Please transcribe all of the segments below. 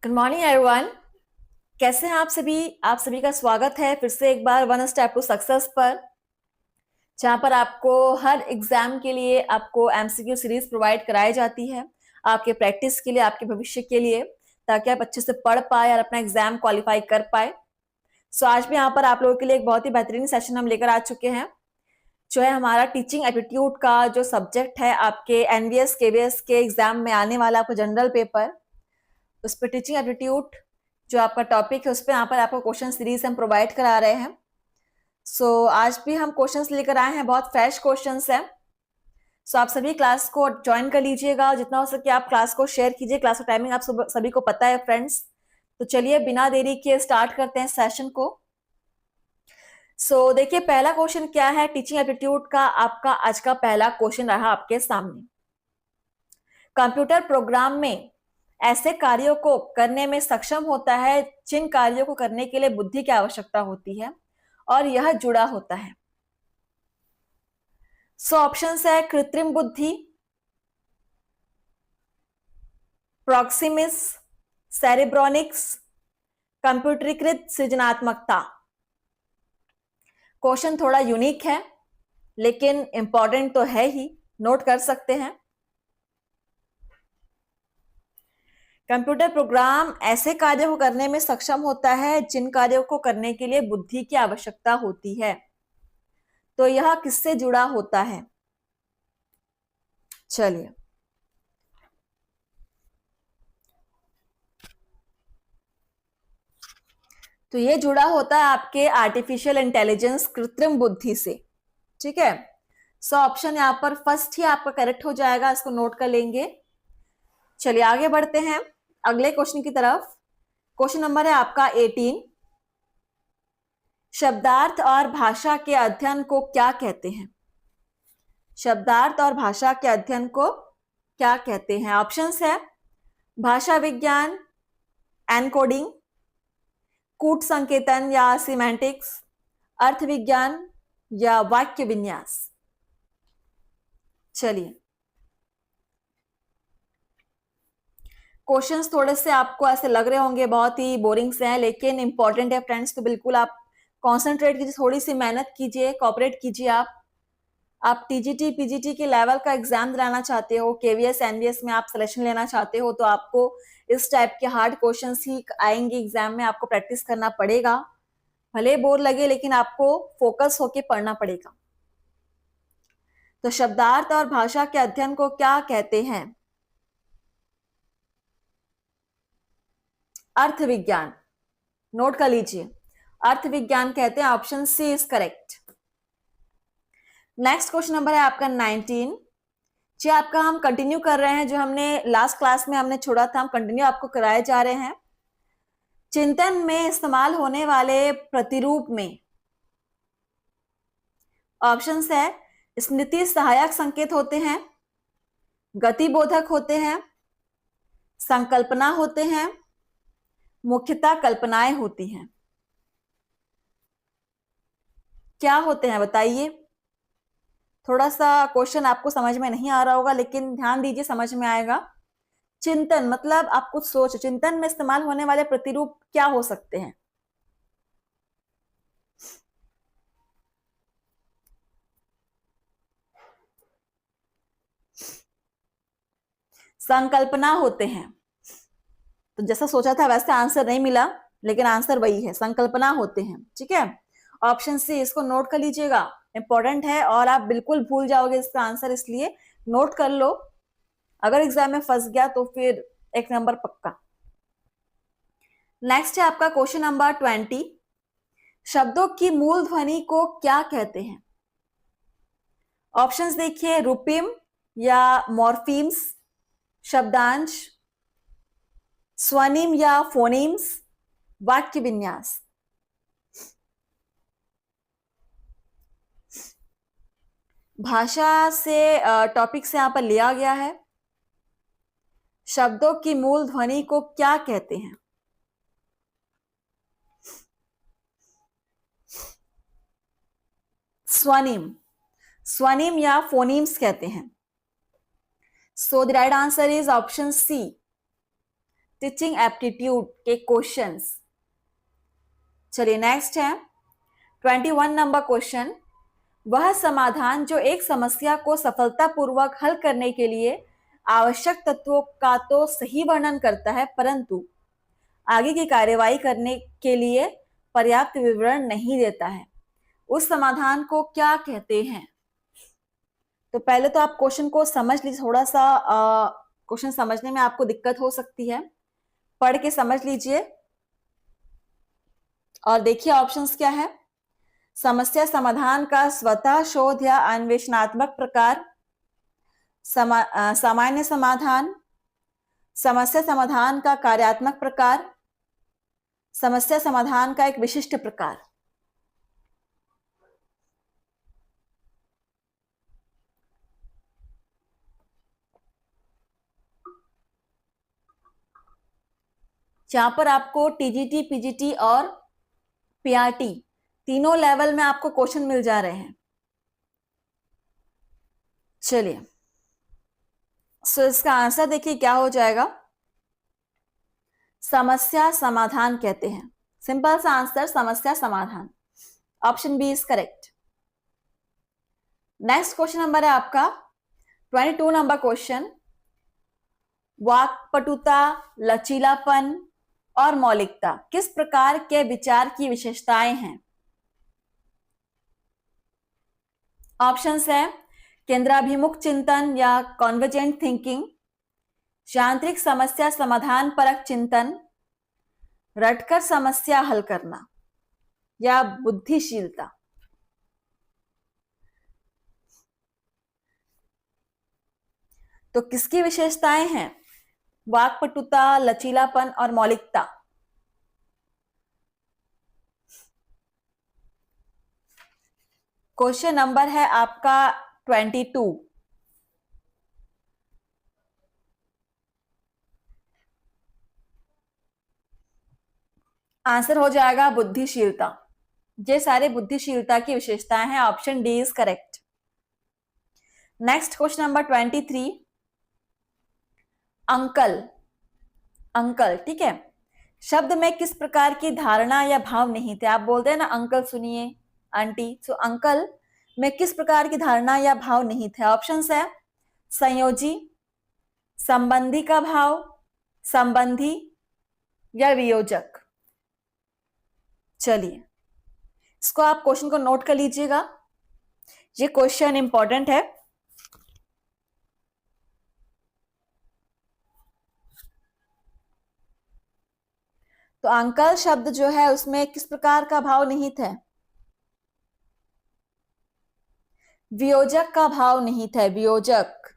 Good morning everyone. कैसे हैं आप सभी का स्वागत है फिर से एक बार वन स्टेप टू सक्सेस पर, जहां पर आपको हर एग्जाम के लिए आपको एमसीक्यू सीरीज प्रोवाइड कराई जाती है, आपके प्रैक्टिस के लिए, आपके भविष्य के लिए, ताकि आप अच्छे से पढ़ पाए और अपना एग्जाम क्वालिफाई कर पाए। सो आज भी यहाँ पर आप लोगों के लिए एक बहुत ही बेहतरीन सेशन हम लेकर आ चुके हैं, जो है हमारा टीचिंग एप्टीट्यूड का जो सब्जेक्ट है आपके एनवीएस केवीएस के एग्जाम में आने वाला आपको जनरल पेपर, उस पर टीचिंग एप्टीट्यूड जो आपका टॉपिक है उस पर यहाँ पर आपको क्वेश्चन सीरीज हम प्रोवाइड करा रहे हैं। आज भी हम क्वेश्चंस लेकर आए हैं, बहुत फ्रेश क्वेश्चंस हैं। आप सभी क्लास को ज्वाइन कर लीजिएगा, जितना हो सके आप क्लास को शेयर कीजिए। क्लास का टाइमिंग आप सभी को पता है फ्रेंड्स। तो चलिए बिना देरी के स्टार्ट करते हैं सेशन को। देखिए पहला क्वेश्चन क्या है टीचिंग एप्टीट्यूड का। आपका आज का पहला क्वेश्चन रहा आपके सामने, कंप्यूटर प्रोग्राम में ऐसे कार्यों को करने में सक्षम होता है जिन कार्यों को करने के लिए बुद्धि की आवश्यकता होती है और यह जुड़ा होता है। ऑप्शंस है कृत्रिम बुद्धि, प्रोक्सिमिस, सेरेब्रोनिक्स, कंप्यूटरीकृत सृजनात्मकता। क्वेश्चन थोड़ा यूनिक है लेकिन इंपॉर्टेंट तो है ही, नोट कर सकते हैं। कंप्यूटर प्रोग्राम ऐसे कार्यों को करने में सक्षम होता है जिन कार्यों को करने के लिए बुद्धि की आवश्यकता होती है। तो यह किससे जुड़ा होता है? चलिए, तो यह जुड़ा होता है आपके आर्टिफिशियल इंटेलिजेंस, कृत्रिम बुद्धि से। ठीक है, ऑप्शन यहां पर फर्स्ट ही आपका करेक्ट हो जाएगा, इसको नोट कर लेंगे। चलिए आगे बढ़ते हैं अगले क्वेश्चन की तरफ। क्वेश्चन नंबर है आपका 18, शब्दार्थ और भाषा के अध्ययन को क्या कहते हैं? शब्दार्थ और भाषा के अध्ययन को क्या कहते हैं? ऑप्शंस है भाषा विज्ञान, एनकोडिंग, कूट संकेतन या सिमेंटिक्स, अर्थ विज्ञान या वाक्य विन्यास। चलिए, क्वेश्चंस थोड़े से आपको ऐसे लग रहे होंगे बहुत ही बोरिंग से हैं, लेकिन इंपॉर्टेंट है फ्रेंड्स। तो बिल्कुल आप कॉन्सेंट्रेट कीजिए, थोड़ी सी मेहनत कीजिए, कॉपरेट कीजिए। आप टीजीटी पीजीटी के लेवल का एग्जाम दिलाना चाहते हो, केवीएस एनवीएस में आप सिलेक्शन लेना चाहते हो, तो आपको इस टाइप के हार्ड क्वेश्चंस ही आएंगे एग्जाम में। आपको प्रैक्टिस करना पड़ेगा, भले बोर लगे लेकिन आपको फोकस होके पढ़ना पड़ेगा। तो शब्दार्थ और भाषा के अध्ययन को क्या कहते हैं? अर्थ विज्ञान, नोट कर लीजिए, अर्थ विज्ञान कहते हैं। Option C is correct. Next question number है आपका 19, जी आपका हम कंटिन्यू कर रहे हैं जो हमने लास्ट क्लास में हमने छोड़ा था, हम कंटिन्यू आपको कराए जा रहे हैं। चिंतन में इस्तेमाल होने वाले प्रतिरूप में ऑप्शंस है स्मृति सहायक संकेत होते हैं, गतिबोधक होते हैं, संकल्पना होते हैं, मुख्यतः कल्पनाएं होती हैं। क्या होते हैं बताइए? थोड़ा सा क्वेश्चन आपको समझ में नहीं आ रहा होगा लेकिन ध्यान दीजिए, समझ में आएगा। चिंतन मतलब आप कुछ सोच, चिंतन में इस्तेमाल होने वाले प्रतिरूप क्या हो सकते हैं? संकल्पना होते हैं। तो जैसा सोचा था वैसे आंसर नहीं मिला, लेकिन आंसर वही है, संकल्पना होते हैं। ठीक है, ऑप्शन सी इसको नोट कर लीजिएगा, इंपॉर्टेंट है और आप बिल्कुल भूल जाओगे इसका आंसर, इसलिए नोट कर लो। अगर एग्जाम में फंस गया तो फिर एक नंबर पक्का। नेक्स्ट है आपका क्वेश्चन नंबर 20, शब्दों की मूल ध्वनि को क्या कहते हैं? ऑप्शंस देखिए, रूपिम या मॉर्फीम्स, शब्दांश, स्वनिम या फोनीम्स, वाक्य विन्यास। भाषा से टॉपिक से यहां पर लिया गया है। शब्दों की मूल ध्वनि को क्या कहते हैं? स्वनिम, स्वनिम या फोनीम्स कहते हैं। So the right answer is option C, teaching aptitude के क्वेश्चंस। चलिए नेक्स्ट है 21 नंबर क्वेश्चन। वह समाधान जो एक समस्या को सफलतापूर्वक हल करने के लिए आवश्यक तत्वों का तो सही वर्णन करता है, परंतु आगे की कार्यवाही करने के लिए पर्याप्त विवरण नहीं देता है, उस समाधान को क्या कहते हैं? तो पहले तो आप क्वेश्चन को समझ लीजिए। थोड़ा सा क्वेश्चन समझने में आपको दिक्कत हो सकती है, पढ़ के समझ लीजिए और देखिए ऑप्शंस क्या है। समस्या समाधान का स्वतः शोध या अन्वेषणात्मक प्रकार, सामान्य समाधान, समस्या समाधान का कार्यात्मक प्रकार, समस्या समाधान का एक विशिष्ट प्रकार। जहां पर आपको टीजीटी, पीजीटी और पीआरटी तीनों लेवल में आपको क्वेश्चन मिल जा रहे हैं। चलिए सो इसका आंसर देखिए क्या हो जाएगा। समस्या समाधान कहते हैं। सिंपल सा आंसर समस्या समाधान, option B is correct. Next question number है आपका 22 नंबर क्वेश्चन। वाक्पटुता, लचीलापन और मौलिकता किस प्रकार के विचार की विशेषताएं हैं? ऑप्शंस है केंद्राभिमुख चिंतन या कॉन्वर्जेंट थिंकिंग, यांत्रिक समस्या समाधान परक चिंतन, रटकर समस्या हल करना या बुद्धिशीलता। तो किसकी विशेषताएं हैं? वाक्पटुता, लचीलापन और मौलिकता। क्वेश्चन नंबर है आपका 22। आंसर हो जाएगा बुद्धिशीलता। ये सारे बुद्धिशीलता की विशेषताएं हैं, option D is correct. Next question number 23। Uncle, uncle ठीक है, शब्द में किस प्रकार की धारणा या भाव नहीं थे? आप बोलते हैं ना अंकल सुनिए आंटी, सो अंकल में किस प्रकार की धारणा या भाव नहीं थे? ऑप्शंस है संयोजी, संबंधी का भाव, संबंधी या वियोजक। चलिए इसको आप क्वेश्चन को नोट कर लीजिएगा, ये क्वेश्चन इंपॉर्टेंट है। तो अंकल शब्द जो है उसमें किस प्रकार का भाव निहित है? वियोजक का भाव निहित है, वियोजक।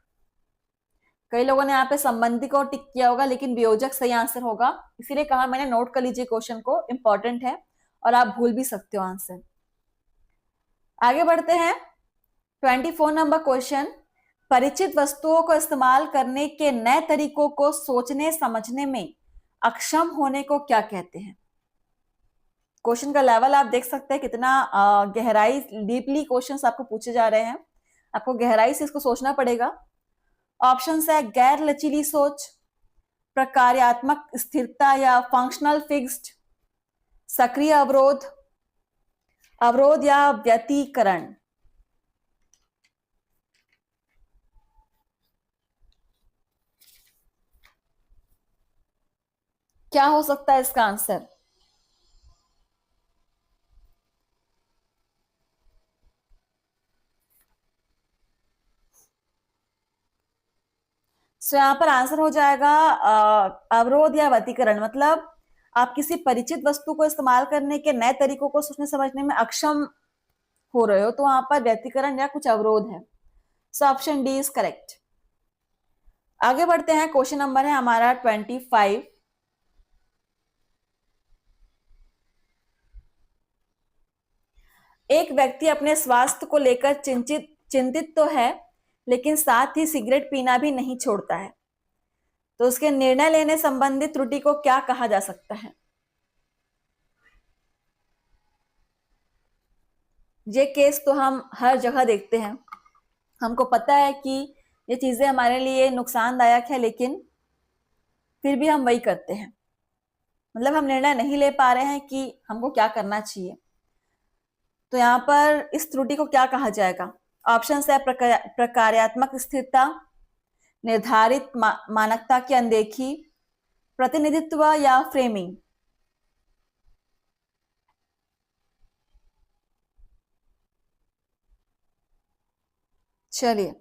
कई लोगों ने यहाँ पे संबंधी को टिक किया होगा, लेकिन वियोजक सही आंसर होगा, इसीलिए कहा मैंने नोट कर लीजिए क्वेश्चन को, इंपॉर्टेंट है और आप भूल भी सकते हो आंसर। आगे बढ़ते हैं 24 नंबर क्वेश्चन। परिचित वस्तुओं को इस्तेमाल करने के नए तरीकों को सोचने समझने में अक्षम होने को क्या कहते हैं? क्वेश्चन का लेवल आप देख सकते हैं कितना गहराई, डीपली क्वेश्चंस आपको पूछे जा रहे हैं, आपको गहराई से इसको सोचना पड़ेगा। ऑप्शन है गैर लचीली सोच, प्रकार्यात्मक स्थिरता या फंक्शनल फिक्स्ड, सक्रिय अवरोध, अवरोध या व्यतिकरण। क्या हो सकता है इसका आंसर? सो यहां पर आंसर हो जाएगा अवरोध या व्यतिकरण। मतलब आप किसी परिचित वस्तु को इस्तेमाल करने के नए तरीकों को सोचने समझने में अक्षम हो रहे हो, तो वहां पर व्यतिकरण या कुछ अवरोध है। So option D is correct. आगे बढ़ते हैं, क्वेश्चन नंबर है हमारा 25। एक व्यक्ति अपने स्वास्थ्य को लेकर चिंतित तो है, लेकिन साथ ही सिगरेट पीना भी नहीं छोड़ता है, तो उसके निर्णय लेने संबंधी त्रुटि को क्या कहा जा सकता है? ये केस तो हम हर जगह देखते हैं, हमको पता है कि ये चीजें हमारे लिए नुकसानदायक है, लेकिन फिर भी हम वही करते हैं, मतलब हम निर्णय नहीं ले पा रहे हैं कि हमको क्या करना चाहिए। तो यहाँ पर इस त्रुटि को क्या कहा जाएगा? ऑप्शन है प्रकार्यात्मक स्थिरता, निर्धारित मानकता की अनदेखी, प्रतिनिधित्व या फ्रेमिंग। चलिए,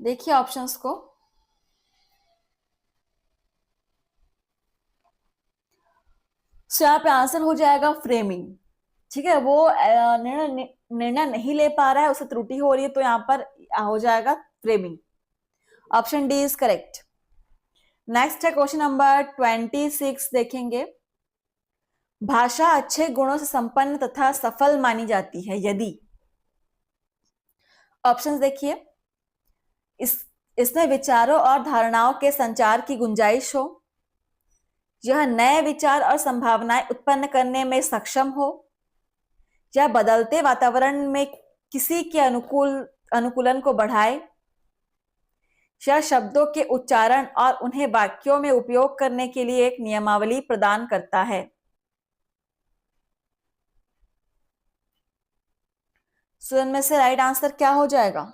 देखिए ऑप्शंस को। सो यहाँ पे आंसर हो जाएगा फ्रेमिंग। ठीक है, वो निर्णय नहीं ले पा रहा है, उसे त्रुटि हो रही है, तो यहाँ पर हो जाएगा framing. Option D is correct. Next है क्वेश्चन नंबर 26, देखेंगे। भाषा अच्छे गुणों से संपन्न तथा सफल मानी जाती है यदि। ऑप्शंस देखिए। इसमें विचारों और धारणाओं के संचार की गुंजाइश हो, यह नए विचार और संभावनाएं उत्पन्न करने में सक्षम हो, या बदलते वातावरण में किसी के अनुकूलन को बढ़ाए, या शब्दों के उच्चारण और उन्हें वाक्यों में उपयोग करने के लिए एक नियमावली प्रदान करता है। सो इनमें से राइट आंसर क्या हो जाएगा?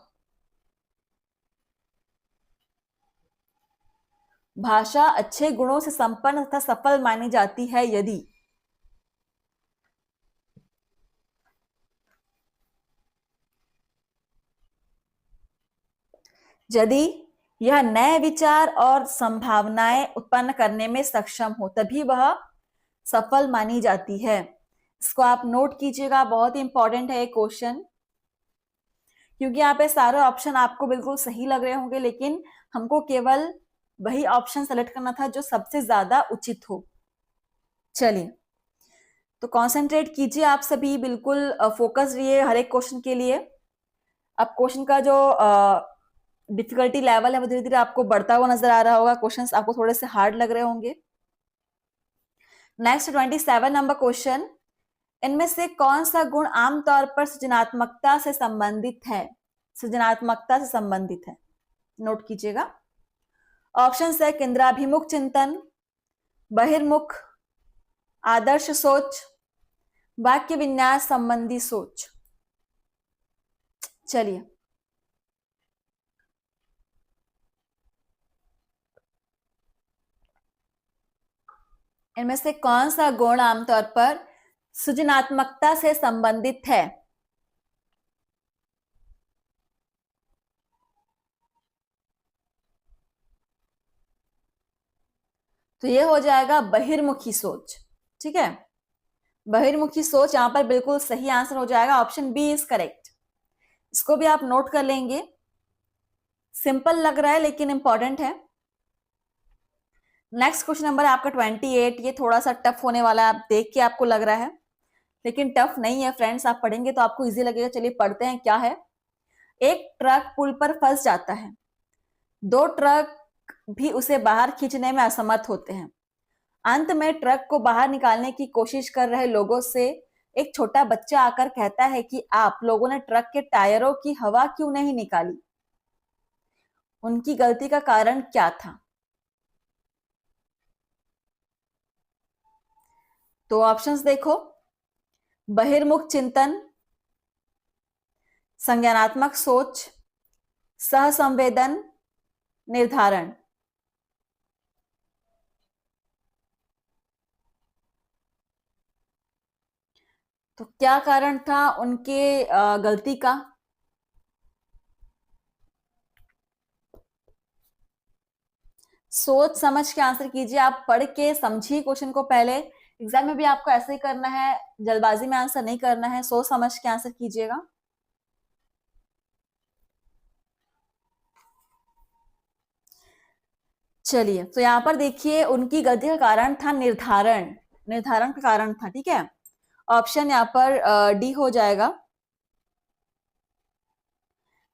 भाषा अच्छे गुणों से संपन्न तथा सफल मानी जाती है यदि। यदि यह नए विचार और संभावनाएं उत्पन्न करने में सक्षम हो, तभी वह सफल मानी जाती है। इसको आप नोट कीजिएगा, बहुत ही इंपॉर्टेंट है ये क्वेश्चन, क्योंकि यहाँ पे सारे ऑप्शन आपको बिल्कुल सही लग रहे होंगे, लेकिन हमको केवल वही ऑप्शन सेलेक्ट करना था जो सबसे ज्यादा उचित हो। चलिए, तो कंसंट्रेट कीजिए आप सभी, बिल्कुल फोकस रहिए हर एक क्वेश्चन के लिए। अब क्वेश्चन का जो डिफिकल्टी लेवल है वो धीरे धीरे आपको बढ़ता हुआ नजर आ रहा होगा, क्वेश्चंस आपको थोड़े से हार्ड लग रहे होंगे। Next 27 number question. इनमें से कौन सा गुण आमतौर पर सृजनात्मकता से संबंधित है? सृजनात्मकता से संबंधित है, नोट कीजिएगा। ऑप्शन है केंद्राभिमुख चिंतन, बहिर्मुख, आदर्श सोच, वाक्य विन्यास संबंधी सोच। चलिए, इनमें से कौन सा गुण आमतौर पर सृजनात्मकता से संबंधित है? तो ये हो जाएगा बहिर्मुखी सोच। ठीक है, बहिर्मुखी सोच यहां पर बिल्कुल सही आंसर हो जाएगा, ऑप्शन बी इज करेक्ट। इसको भी आप नोट कर लेंगे, सिंपल लग रहा है लेकिन इंपॉर्टेंट है। नेक्स्ट क्वेश्चन नंबर है आपका 28। ये थोड़ा सा टफ होने वाला है, आप देख के आपको लग रहा है, लेकिन टफ नहीं है फ्रेंड्स, आप पढ़ेंगे तो आपको इजी लगेगा। चलिए पढ़ते हैं क्या है। एक ट्रक पुल पर फंस जाता है, दो ट्रक भी उसे बाहर खींचने में असमर्थ होते हैं। अंत में ट्रक को बाहर निकालने की कोशिश कर रहे लोगों से एक छोटा बच्चा आकर कहता है कि आप लोगों ने ट्रक के टायरों की हवा क्यों नहीं निकाली? उनकी गलती का कारण क्या था? तो ऑप्शंस देखो। बहिर्मुख चिंतन, संज्ञानात्मक सोच, सहसंवेदन, निर्धारण। तो क्या कारण था उनके गलती का? सोच समझ के आंसर कीजिए, आप पढ़ के समझिए क्वेश्चन को पहले। एग्जाम में भी आपको ऐसे ही करना है, जल्दबाजी में आंसर नहीं करना है, सोच समझ के आंसर कीजिएगा। चलिए, तो यहां पर देखिए उनकी गलती का कारण था निर्धारण, निर्धारण का कारण था। ठीक है, ऑप्शन यहां पर डी हो जाएगा।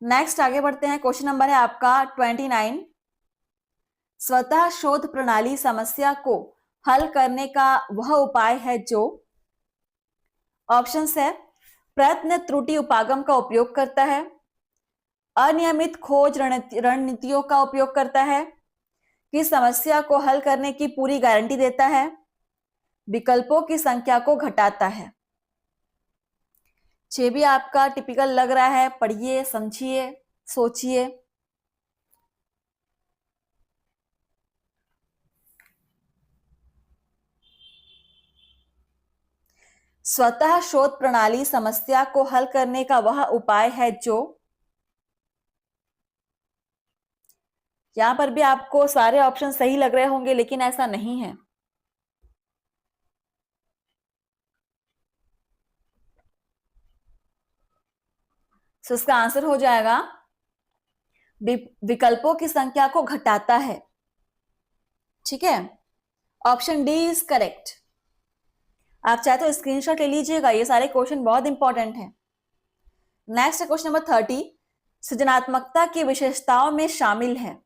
नेक्स्ट आगे बढ़ते हैं, क्वेश्चन नंबर है आपका 29। स्वतः शोध प्रणाली समस्या को हल करने का वह उपाय है जो। ऑप्शन है प्रयत्न त्रुटि उपागम का उपयोग करता है, अनियमित खोज रणनीतियों का उपयोग करता है, किस समस्या को हल करने की पूरी गारंटी देता है, विकल्पों की संख्या को घटाता है। ये भी आपका टिपिकल लग रहा है, पढ़िए, समझिए, सोचिए। स्वतः शोध प्रणाली समस्या को हल करने का वह उपाय है जो, यहां पर भी आपको सारे ऑप्शन सही लग रहे होंगे, लेकिन ऐसा नहीं है। तो इसका आंसर हो जाएगा विकल्पों की संख्या को घटाता है। ठीक है, ऑप्शन डी इज करेक्ट। आप चाहे तो स्क्रीनशॉट ले लीजिएगा, ये सारे क्वेश्चन बहुत इंपॉर्टेंट हैं। नेक्स्ट क्वेश्चन नंबर 30, सृजनात्मकता की विशेषताओं में शामिल है।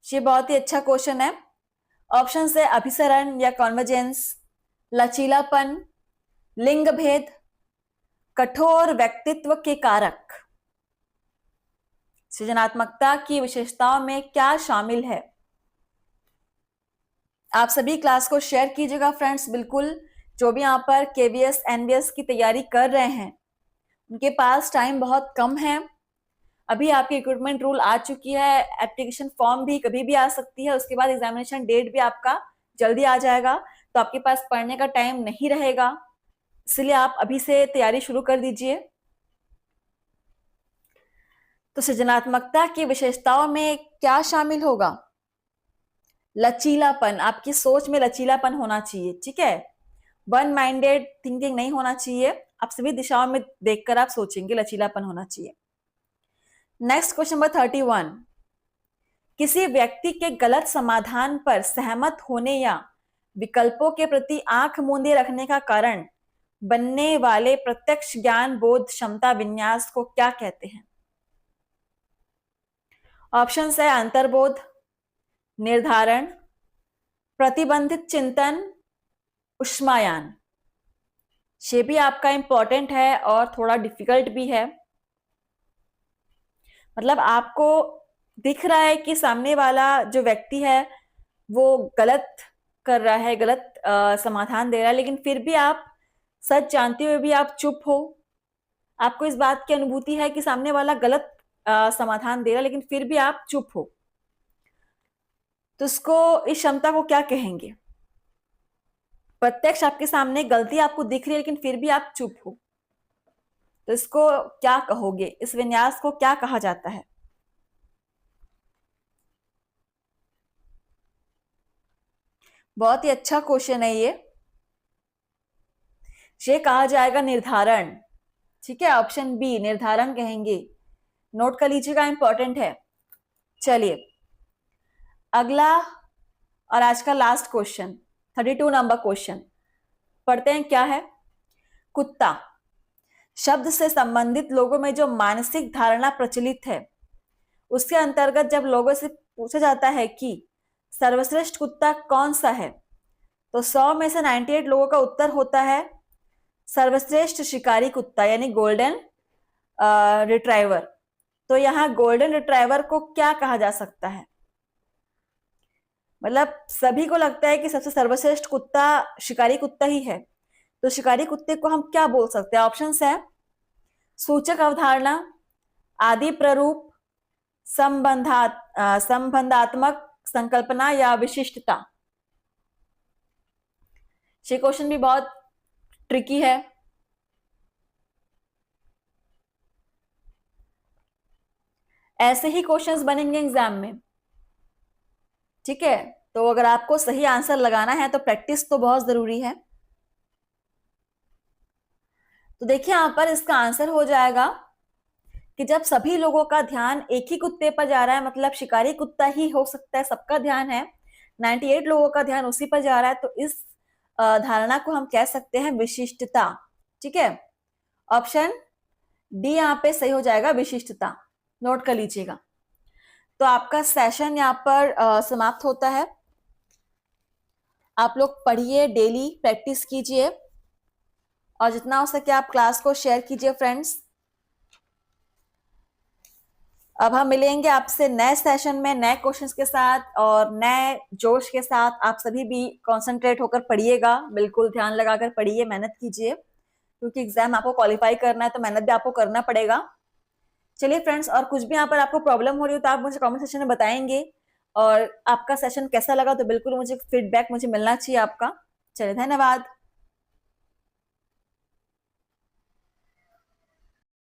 ये बहुत ही अच्छा क्वेश्चन है। ऑप्शन है अभिसरण या कॉन्वर्जेंस, लचीलापन, लिंग भेद, कठोर व्यक्तित्व के कारक। सृजनात्मकता की विशेषताओं में क्या शामिल है? आप सभी क्लास को शेयर कीजिएगा फ्रेंड्स, बिल्कुल। जो भी यहाँ पर केवीएस एनवीएस की तैयारी कर रहे हैं उनके पास टाइम बहुत कम है। अभी आपकी रिक्रूटमेंट रूल आ चुकी है, एप्लीकेशन फॉर्म भी कभी भी आ सकती है, उसके बाद एग्जामिनेशन डेट भी आपका जल्दी आ जाएगा, तो आपके पास पढ़ने का टाइम नहीं रहेगा, इसलिए आप अभी से तैयारी शुरू कर दीजिए। तो सृजनात्मकता की विशेषताओं में क्या शामिल होगा? लचीलापन, आपकी सोच में लचीलापन होना चाहिए। ठीक है, वन माइंडेड थिंकिंग नहीं होना चाहिए, आप सभी दिशाओं में देखकर आप सोचेंगे, लचीलापन होना चाहिए। नेक्स्ट क्वेश्चन नंबर 31, किसी व्यक्ति के गलत समाधान पर सहमत होने या विकल्पों के प्रति आंख मूंदे रखने का कारण बनने वाले प्रत्यक्ष ज्ञान बोध क्षमता विन्यास को क्या कहते हैं? ऑप्शन है अंतर्बोध, निर्धारण, प्रतिबंधित चिंतन, उष्मायान। ये भी आपका इंपॉर्टेंट है और थोड़ा डिफिकल्ट भी है। मतलब आपको दिख रहा है कि सामने वाला जो व्यक्ति है वो गलत कर रहा है, गलत समाधान दे रहा है, लेकिन फिर भी आप सच जानते हुए भी आप चुप हो। आपको इस बात की अनुभूति है कि सामने वाला गलत समाधान दे रहा है, लेकिन फिर भी आप चुप हो, तो इसको, इस क्षमता को क्या कहेंगे? प्रत्यक्ष आपके सामने गलती आपको दिख रही है लेकिन फिर भी आप चुप हो, तो इसको क्या कहोगे? इस विन्यास को क्या कहा जाता है? बहुत ही अच्छा क्वेश्चन है ये कहा जाएगा निर्धारण। ठीक है, ऑप्शन बी निर्धारण कहेंगे, नोट कर लीजिएगा, इंपॉर्टेंट है। चलिए अगला और आज का लास्ट क्वेश्चन, 32 नंबर क्वेश्चन पढ़ते हैं। क्या है? कुत्ता शब्द से संबंधित लोगों में जो मानसिक धारणा प्रचलित है, उसके अंतर्गत जब लोगों से पूछा जाता है कि सर्वश्रेष्ठ कुत्ता कौन सा है, तो 100 में से 98 लोगों का उत्तर होता है सर्वश्रेष्ठ शिकारी कुत्ता, यानी गोल्डन रिट्राइवर। तो यहाँ गोल्डन रिट्राइवर को क्या कहा जा सकता है? मतलब सभी को लगता है कि सबसे सर्वश्रेष्ठ कुत्ता शिकारी कुत्ता ही है, तो शिकारी कुत्ते को हम क्या बोल सकते हैं? ऑप्शंस है सूचक अवधारणा, आदि प्ररूप, संबंधात्मक संकल्पना या विशिष्टता। ये क्वेश्चन भी बहुत ट्रिकी है। ऐसे ही क्वेश्चंस बनेंगे एग्जाम में। ठीक है, तो अगर आपको सही आंसर लगाना है तो प्रैक्टिस तो बहुत जरूरी है। तो देखिए यहां पर इसका आंसर हो जाएगा कि जब सभी लोगों का ध्यान एक ही कुत्ते पर जा रहा है, मतलब शिकारी कुत्ता ही हो सकता है, सबका ध्यान है, 98 लोगों का ध्यान उसी पर जा रहा है, तो इस धारणा को हम कह सकते हैं विशिष्टता। ठीक है, ऑप्शन डी यहाँ पे सही हो जाएगा, विशिष्टता। नोट कर लीजिएगा। तो आपका सेशन यहाँ पर समाप्त होता है। आप लोग पढ़िए, डेली प्रैक्टिस कीजिए और जितना हो सके आप क्लास को शेयर कीजिए फ्रेंड्स। अब हम मिलेंगे आपसे नए सेशन में नए क्वेश्चंस के साथ और नए जोश के साथ। आप सभी भी कंसंट्रेट होकर पढ़िएगा, बिल्कुल ध्यान लगाकर पढ़िए, मेहनत कीजिए, क्योंकि एग्जाम आपको क्वालिफाई करना है तो मेहनत भी आपको करना पड़ेगा। चलिए फ्रेंड्स, और कुछ भी यहाँ पर आपको प्रॉब्लम हो रही हो तो आप मुझे कमेंट सेक्शन में बताएंगे, और आपका सेशन कैसा लगा तो बिल्कुल मुझे फीडबैक मुझे मिलना चाहिए आपका। चलिए, धन्यवाद।